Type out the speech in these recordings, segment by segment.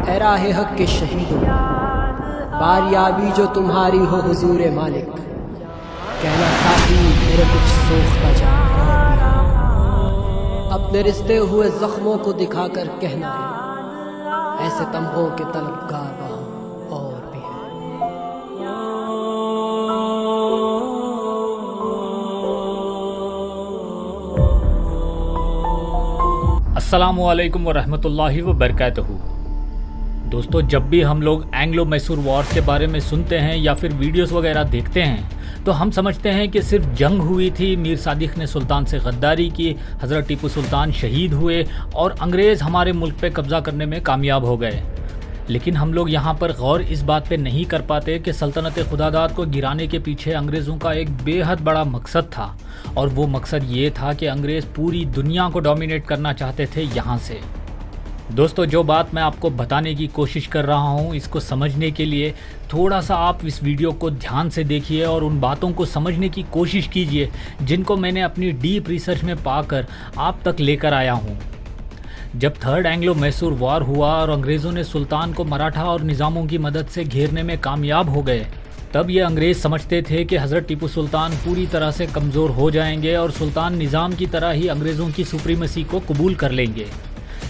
ए राहे हक के शहीदों, बारियाबी जो तुम्हारी हो हुजूर मालिक, कहना साथी मेरे कुछ सोखता जा और भी है। अपने रिश्ते हुए जख्मों को दिखाकर कहना है, ऐसे तमगों के तलबगार वहाँ और भी है। अस्सलामुअलैकुम वरहमतुल्लाहि वबरकातुहू। दोस्तों, जब भी हम लोग एंग्लो मैसूर वॉर के बारे में सुनते हैं या फिर वीडियोस वगैरह देखते हैं तो हम समझते हैं कि सिर्फ जंग हुई थी, मीर सादिक ने सुल्तान से गद्दारी की, हज़रत टीपू सुल्तान शहीद हुए और अंग्रेज़ हमारे मुल्क पे कब्ज़ा करने में कामयाब हो गए। लेकिन हम लोग यहाँ पर गौर इस बात पे नहीं कर पाते कि सल्तनत खुदादाद को गिराने के पीछे अंग्रेज़ों का एक बेहद बड़ा मकसद था, और वो मकसद ये था कि अंग्रेज़ पूरी दुनिया को डोमिनेट करना चाहते थे यहाँ से। दोस्तों, जो बात मैं आपको बताने की कोशिश कर रहा हूँ, इसको समझने के लिए थोड़ा सा आप इस वीडियो को ध्यान से देखिए और उन बातों को समझने की कोशिश कीजिए जिनको मैंने अपनी डीप रिसर्च में पाकर आप तक लेकर आया हूँ। जब थर्ड एंग्लो मैसूर वॉर हुआ और अंग्रेज़ों ने सुल्तान को मराठा और निज़ामों की मदद से घेरने में कामयाब हो गए, तब ये अंग्रेज़ समझते थे कि हज़रत टीपू सुल्तान पूरी तरह से कमज़ोर हो जाएंगे और सुल्तान निज़ाम की तरह ही अंग्रेज़ों की सुप्रीमेसी को कबूल कर लेंगे।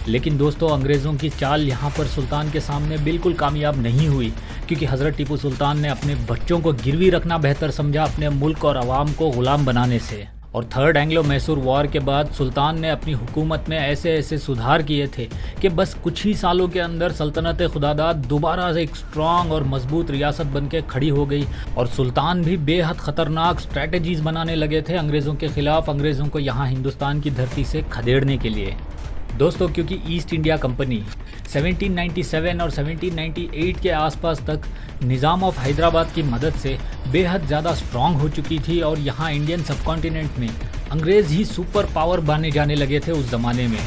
लेकिन दोस्तों, अंग्रेज़ों की चाल यहाँ पर सुल्तान के सामने बिल्कुल कामयाब नहीं हुई, क्योंकि हज़रत टीपू सुल्तान ने अपने बच्चों को गिरवी रखना बेहतर समझा अपने मुल्क और आवाम को ग़ुलाम बनाने से। और थर्ड एंग्लो मैसूर वॉर के बाद सुल्तान ने अपनी हुकूमत में ऐसे ऐसे सुधार किए थे कि बस कुछ ही सालों के अंदर सल्तनत खुदादाद दोबारा से एक स्ट्रॉन्ग और मजबूत रियासत बन के खड़ी हो गई, और सुल्तान भी बेहद ख़तरनाक स्ट्रैटेजीज़ बनाने लगे थे अंग्रेज़ों के ख़िलाफ़, अंग्रेज़ों को यहाँ हिंदुस्तान की धरती से खदेड़ने के लिए। दोस्तों, क्योंकि ईस्ट इंडिया कंपनी 1797 और 1798 के आसपास तक निज़ाम ऑफ हैदराबाद की मदद से बेहद ज़्यादा स्ट्रॉन्ग हो चुकी थी और यहाँ इंडियन सबकॉन्टिनेंट में अंग्रेज़ ही सुपर पावर बने जाने लगे थे उस ज़माने में।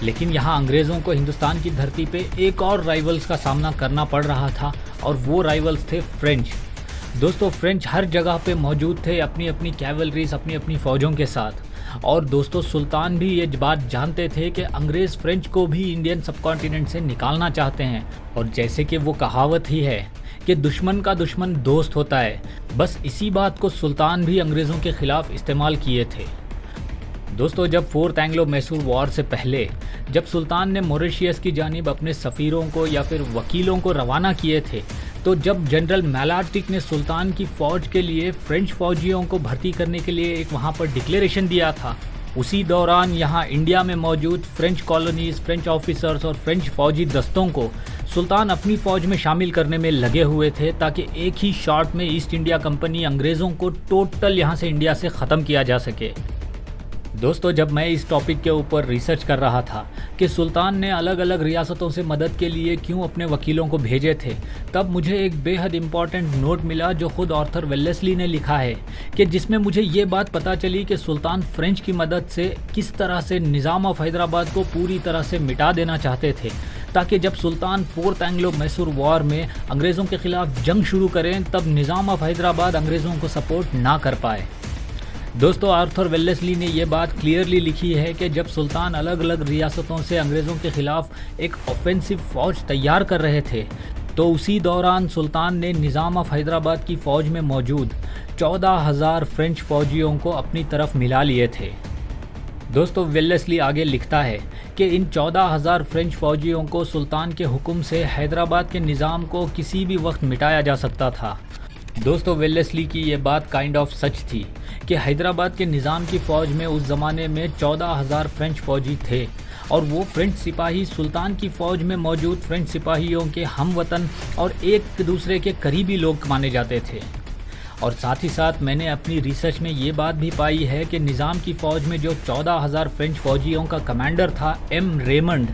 लेकिन यहाँ अंग्रेज़ों को हिंदुस्तान की धरती पे एक और राइवल्स का सामना करना पड़ रहा था, और वो राइवल्स थे फ्रेंच। दोस्तों, फ्रेंच हर जगह पे मौजूद थे अपनी अपनी कैवलरीज, अपनी अपनी फ़ौजों के साथ। और दोस्तों, सुल्तान भी ये बात जानते थे कि अंग्रेज़ फ्रेंच को भी इंडियन सबकॉन्टिनेंट से निकालना चाहते हैं, और जैसे कि वो कहावत ही है कि दुश्मन का दुश्मन दोस्त होता है, बस इसी बात को सुल्तान भी अंग्रेज़ों के ख़िलाफ़ इस्तेमाल किए थे। दोस्तों, जब फोर्थ एंग्लो मैसूर वॉर से पहले जब सुल्तान ने मॉरिशियस की जानिब अपने सफ़ीरों को या फिर वकीलों को रवाना किए थे, तो जब जनरल मैलार्टिक ने सुल्तान की फ़ौज के लिए फ्रेंच फ़ौजियों को भर्ती करने के लिए एक वहाँ पर डिक्लेरेशन दिया था, उसी दौरान यहाँ इंडिया में मौजूद फ्रेंच कॉलोनीज़, फ्रेंच ऑफिसर्स और फ्रेंच फ़ौजी दस्तों को सुल्तान अपनी फ़ौज में शामिल करने में लगे हुए थे, ताकि एक ही शॉट में ईस्ट इंडिया कंपनी अंग्रेज़ों को टोटल यहाँ से इंडिया से ख़त्म किया जा सके। दोस्तों, जब मैं इस टॉपिक के ऊपर रिसर्च कर रहा था कि सुल्तान ने अलग अलग रियासतों से मदद के लिए क्यों अपने वकीलों को भेजे थे, तब मुझे एक बेहद इम्पॉर्टेंट नोट मिला जो ख़ुद आर्थर वेलेस्ली ने लिखा है, कि जिसमें मुझे ये बात पता चली कि सुल्तान फ्रेंच की मदद से किस तरह से निज़ाम ऑफ हैदराबाद को पूरी तरह से मिटा देना चाहते थे, ताकि जब सुल्तान फोर्थ एंग्लो मैसूर वॉर में अंग्रेज़ों के ख़िलाफ़ जंग शुरू करें तब निज़ाम ऑफ हैदराबाद अंग्रेज़ों को सपोर्ट ना कर पाए। दोस्तों, आर्थर वेलेस्ली ने यह बात क्लियरली लिखी है कि जब सुल्तान अलग अलग रियासतों से अंग्रेज़ों के ख़िलाफ़ एक ऑफेंसिव फ़ौज तैयार कर रहे थे, तो उसी दौरान सुल्तान ने निज़ाम ऑफ हैदराबाद की फ़ौज में मौजूद 14,000 फ्रेंच फ़ौजियों को अपनी तरफ मिला लिए थे। दोस्तों, वेलेस्ली आगे लिखता है कि इन 14,000 फ्रेंच फ़ौजियों को सुल्तान के हुक्म से हैदराबाद के निज़ाम को किसी भी वक्त मिटाया जा सकता था। दोस्तों, वेलेस्ली की ये बात काइंड ऑफ सच थी कि हैदराबाद के निज़ाम की फ़ौज में उस ज़माने में 14,000 फ्रेंच फ़ौजी थे, और वो फ्रेंच सिपाही सुल्तान की फ़ौज में मौजूद फ्रेंच सिपाहियों के हमवतन और एक दूसरे के करीबी लोग माने जाते थे। और साथ ही साथ मैंने अपनी रिसर्च में ये बात भी पाई है कि निज़ाम की फ़ौज में जो 14,000 फ्रेंच फ़ौजियों का कमांडर था एम रेमंड,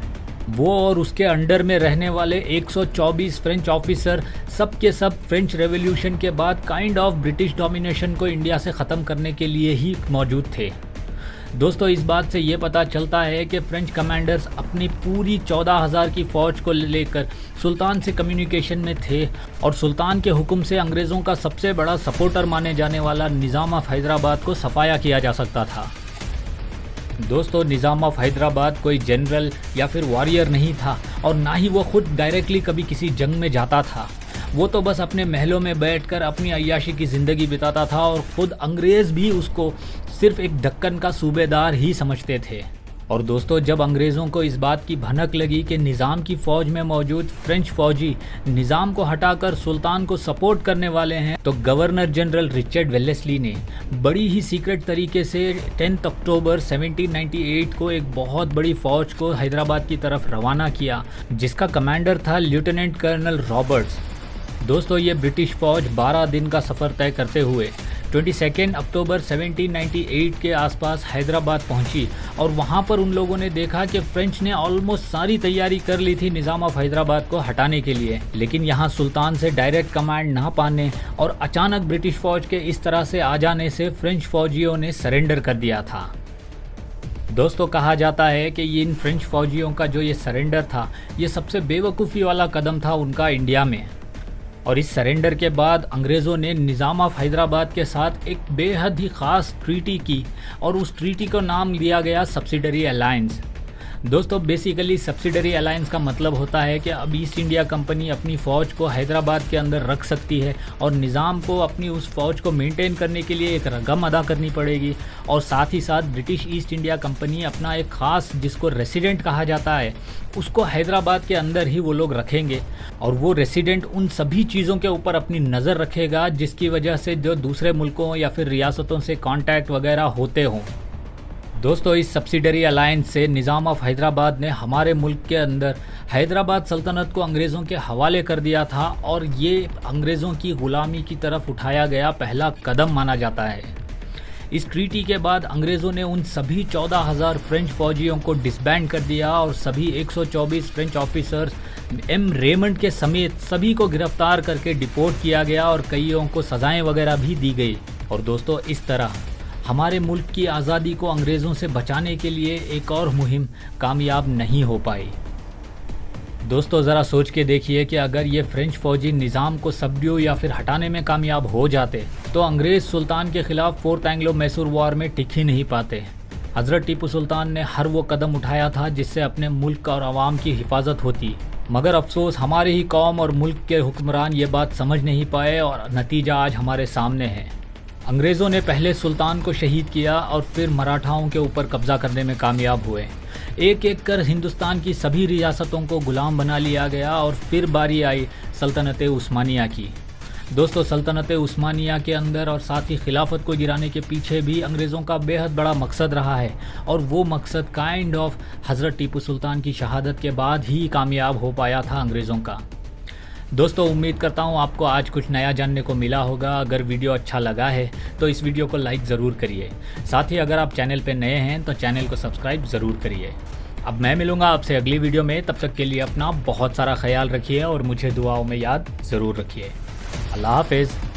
वो और उसके अंडर में रहने वाले 124 फ्रेंच ऑफिसर सब के सब फ्रेंच रेवोल्यूशन के बाद काइंड ऑफ ब्रिटिश डोमिनेशन को इंडिया से ख़त्म करने के लिए ही मौजूद थे। दोस्तों, इस बात से ये पता चलता है कि फ्रेंच कमांडर्स अपनी पूरी 14,000 की फ़ौज को लेकर सुल्तान से कम्युनिकेशन में थे, और सुल्तान के हुक्म से अंग्रेज़ों का सबसे बड़ा सपोर्टर माने जाने वाला निज़ाम ऑफ हैदराबाद को सफाया किया जा सकता था। दोस्तों निज़ाम ऑफ हैदराबाद कोई जनरल या फिर वॉरियर नहीं था और ना ही वो खुद डायरेक्टली कभी किसी जंग में जाता था। वो तो बस अपने महलों में बैठकर अपनी अय्याशी की ज़िंदगी बिताता था और ख़ुद अंग्रेज़ भी उसको सिर्फ एक दक्कन का सूबेदार ही समझते थे। और दोस्तों जब अंग्रेज़ों को इस बात की भनक लगी कि निज़ाम की फ़ौज में मौजूद फ्रेंच फ़ौजी निज़ाम को हटाकर सुल्तान को सपोर्ट करने वाले हैं, तो गवर्नर जनरल रिचर्ड वेलेस्ली ने बड़ी ही सीक्रेट तरीके से 10 अक्टूबर 1798 को एक बहुत बड़ी फ़ौज को हैदराबाद की तरफ रवाना किया, जिसका कमांडर था लेफ्टिनेंट कर्नल रॉबर्ट्स। दोस्तों ये ब्रिटिश फ़ौज 12 दिन का सफ़र तय करते हुए 22 अक्टूबर 1798 के आसपास हैदराबाद पहुंची और वहां पर उन लोगों ने देखा कि फ्रेंच ने ऑलमोस्ट सारी तैयारी कर ली थी निज़ाम ऑफ हैदराबाद को हटाने के लिए, लेकिन यहां सुल्तान से डायरेक्ट कमांड ना पाने और अचानक ब्रिटिश फ़ौज के इस तरह से आ जाने से फ्रेंच फ़ौजियों ने सरेंडर कर दिया था। दोस्तों कहा जाता है कि इन फ्रेंच फ़ौजियों का जो ये सरेंडर था, ये सबसे बेवकूफ़ी वाला कदम था उनका इंडिया में। और इस सरेंडर के बाद अंग्रेज़ों ने निज़ाम ऑफ हैदराबाद के साथ एक बेहद ही ख़ास ट्रीटी की और उस ट्रीटी का नाम दिया गया सब्सिडरी अलायंस। दोस्तों बेसिकली सब्सिडरी अलायंस का मतलब होता है कि अब ईस्ट इंडिया कंपनी अपनी फ़ौज को हैदराबाद के अंदर रख सकती है और निज़ाम को अपनी उस फ़ौज को मेंटेन करने के लिए एक रकम अदा करनी पड़ेगी, और साथ ही साथ ब्रिटिश ईस्ट इंडिया कंपनी अपना एक ख़ास जिसको रेसिडेंट कहा जाता है उसको हैदराबाद के अंदर ही वो लोग रखेंगे, और वो रेसिडेंट उन सभी चीज़ों के ऊपर अपनी नज़र रखेगा जिसकी वजह से जो दूसरे मुल्कों या फिर रियासतों से कॉन्टैक्ट वगैरह होते हों। दोस्तों इस सब्सिडरी अलायंस से निज़ाम ऑफ हैदराबाद ने हमारे मुल्क के अंदर हैदराबाद सल्तनत को अंग्रेज़ों के हवाले कर दिया था और ये अंग्रेज़ों की ग़ुलामी की तरफ उठाया गया पहला कदम माना जाता है। इस ट्रीटी के बाद अंग्रेज़ों ने उन सभी 14,000 फ्रेंच फ़ौजियों को डिसबैंड कर दिया और सभी 124 फ्रेंच ऑफिसर्स एम रेमंड के समेत सभी को गिरफ्तार करके डिपोर्ट किया गया और कईयों को सज़ाएँ वगैरह भी दी गई। और दोस्तों इस तरह हमारे मुल्क की आज़ादी को अंग्रेज़ों से बचाने के लिए एक और मुहिम कामयाब नहीं हो पाई। दोस्तों ज़रा सोच के देखिए कि अगर ये फ्रेंच फ़ौजी निज़ाम को सबड्यू या फिर हटाने में कामयाब हो जाते तो अंग्रेज़ सुल्तान के ख़िलाफ़ 4th एंग्लो मैसूर वॉर में टिक ही नहीं पाते। हज़रत टीपू सुल्तान ने हर वो कदम उठाया था जिससे अपने मुल्क और आवाम की हिफाजत होती, मगर अफसोस हमारी ही कौम और मुल्क के हुक्मरान ये बात समझ नहीं पाए और नतीजा आज हमारे सामने है। अंग्रेज़ों ने पहले सुल्तान को शहीद किया और फिर मराठाओं के ऊपर कब्ज़ा करने में कामयाब हुए। एक एक कर हिंदुस्तान की सभी रियासतों को ग़ुलाम बना लिया गया और फिर बारी आई सल्तनत उस्मानिया की। दोस्तों सल्तनत उस्मानिया के अंदर और साथ ही खिलाफत को गिराने के पीछे भी अंग्रेज़ों का बेहद बड़ा मकसद रहा है, और वो मकसद काइंड ऑफ हज़रत टीपू सुल्तान की शहादत के बाद ही कामयाब हो पाया था अंग्रेज़ों का। दोस्तों उम्मीद करता हूँ आपको आज कुछ नया जानने को मिला होगा। अगर वीडियो अच्छा लगा है तो इस वीडियो को लाइक ज़रूर करिए। साथ ही अगर आप चैनल पर नए हैं तो चैनल को सब्सक्राइब ज़रूर करिए। अब मैं मिलूँगा आपसे अगली वीडियो में, तब तक के लिए अपना बहुत सारा ख्याल रखिए और मुझे दुआओं में याद ज़रूर रखिए। अल्लाह हाफ़िज़।